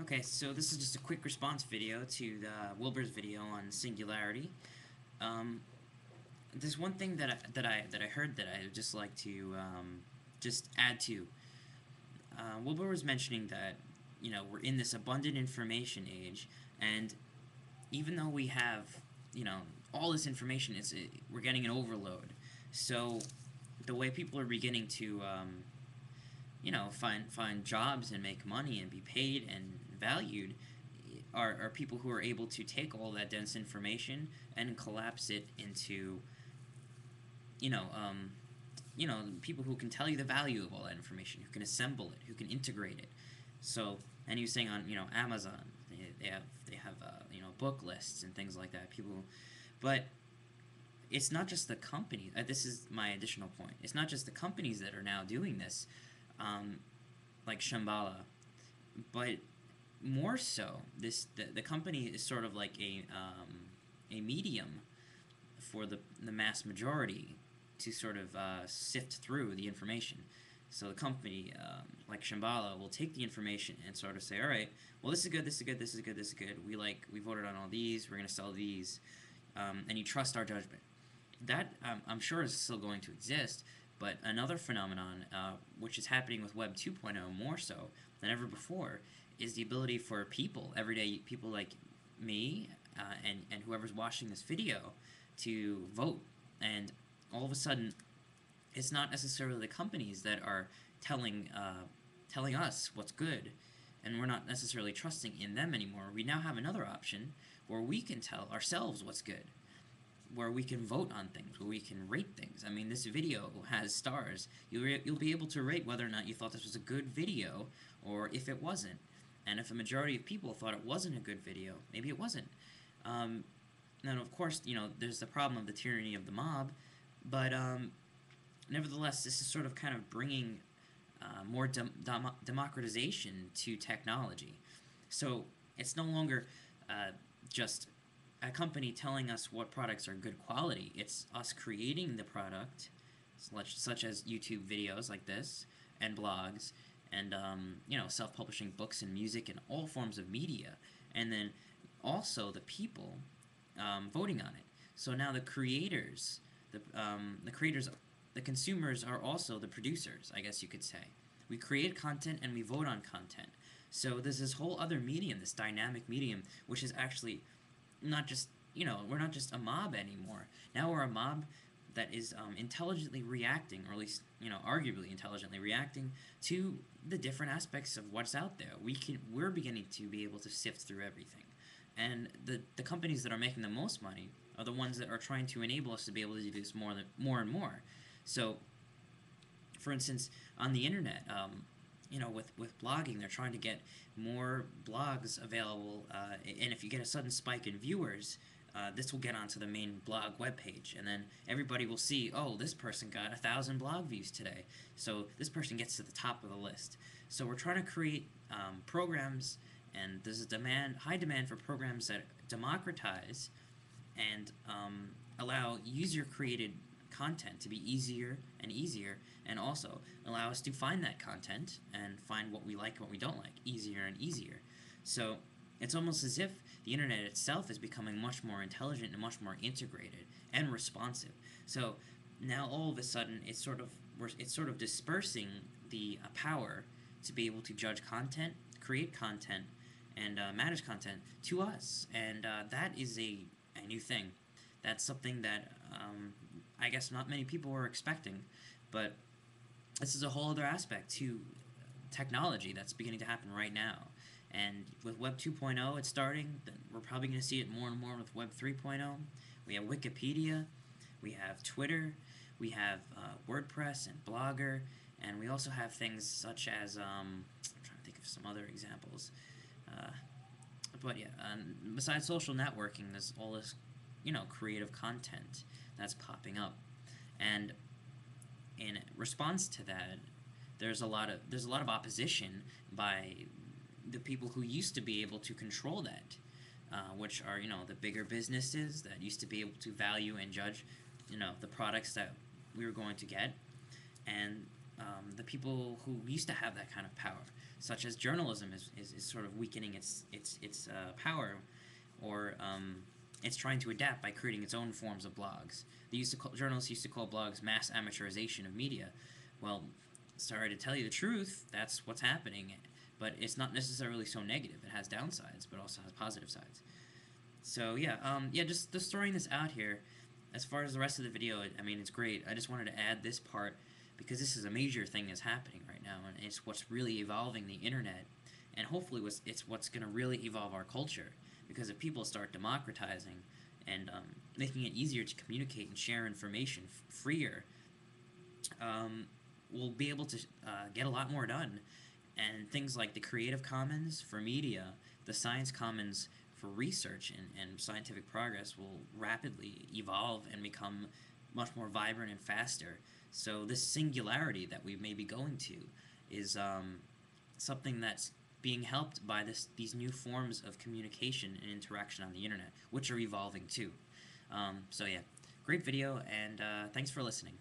Okay, so this is just a quick response video to the Wilbur's video on Singularity. Um, there's one thing that I heard that I would just like to just add to. Wilbur was mentioning that we're in this abundant information age, and even though we have all this information, we're getting an overload. So the way people are beginning to find jobs and make money and be paid and valued are people who are able to take all that dense information and collapse it into you know um, people who can tell you the value of all that information, who can assemble it, who can integrate it. So, and he was saying on Amazon, they have book lists and things like that. People, but it's not just the company. This is my additional point. It's not just the companies that are now doing this, um, like Shambhala, but more so, the company is sort of like a medium for the mass majority to sort of sift through the information. So the company, like Shambhala, will take the information and sort of say, all right, well, this is good, this is good, this is good, this is good. We voted on all these. We're going to sell these, and you trust our judgment. That I'm sure is still going to exist, but another phenomenon, which is happening with Web 2.0 more so than ever before, is the ability for people, everyday people like me, and whoever's watching this video, to vote. And all of a sudden, it's not necessarily the companies that are telling us what's good, and we're not necessarily trusting in them anymore. We now have another option where we can tell ourselves what's good, where we can vote on things, where we can rate things. I mean, this video has stars. You'll be able to rate whether or not you thought this was a good video, or if it wasn't. And if a majority of people thought it wasn't a good video, maybe it wasn't. Now, of course, there's the problem of the tyranny of the mob, but nevertheless, this is sort of kind of bringing more democratization to technology. So it's no longer just a company telling us what products are good quality. It's us creating the product, such as YouTube videos like this, and blogs, and self-publishing books and music and all forms of media, and then also the people voting on it. So now the creators, the consumers are also the producers, I guess you could say. We create content and we vote on content. So there's this whole other medium, this dynamic medium, which is actually not just, we're not just a mob anymore. Now we're a mob that is intelligently reacting, or at least, arguably intelligently reacting to the different aspects of what's out there. We're beginning to be able to sift through everything. And the companies that are making the most money are the ones that are trying to enable us to be able to do this more and more. So, for instance, on the internet, with blogging, they're trying to get more blogs available, and if you get a sudden spike in viewers, this will get onto the main blog webpage, and then everybody will see, oh, this person got 1,000 blog views today, so this person gets to the top of the list. So we're trying to create programs, and there's a high demand for programs that democratize and allow user-created content to be easier and easier, and also allow us to find that content and find what we like and what we don't like easier and easier. So it's almost as if the internet itself is becoming much more intelligent and much more integrated and responsive. So now all of a sudden it's sort of dispersing the power to be able to judge content, create content, and manage content to us, and that is a new thing. That's something that I guess not many people were expecting, but this is a whole other aspect to technology that's beginning to happen right now. And with Web 2.0, it's starting. We're probably going to see it more and more with Web 3.0. We have Wikipedia, we have Twitter, we have WordPress and Blogger, and we also have things such as, I'm trying to think of some other examples. But yeah, besides social networking, there's all this creative content that's popping up, and in response to that, there's a lot of opposition by the people who used to be able to control that, which are the bigger businesses that used to be able to value and judge the products that we were going to get, and the people who used to have that kind of power. such as journalism is sort of weakening its power, or it's trying to adapt by creating its own forms of blogs. Journalists used to call blogs mass amateurization of media. Well, sorry to tell you the truth, that's what's happening. But it's not necessarily so negative. It has downsides, but also has positive sides. So yeah, just throwing this out here. As far as the rest of the video, I mean, it's great. I just wanted to add this part because this is a major thing that's happening right now, and it's what's really evolving the internet, and hopefully it's what's going to really evolve our culture. Because if people start democratizing and making it easier to communicate and share information freer, we'll be able to get a lot more done. And things like the Creative Commons for media, the Science Commons for research and scientific progress will rapidly evolve and become much more vibrant and faster. So this singularity that we may be going to is something that's being helped by these new forms of communication and interaction on the internet, which are evolving too. So yeah, great video, and thanks for listening.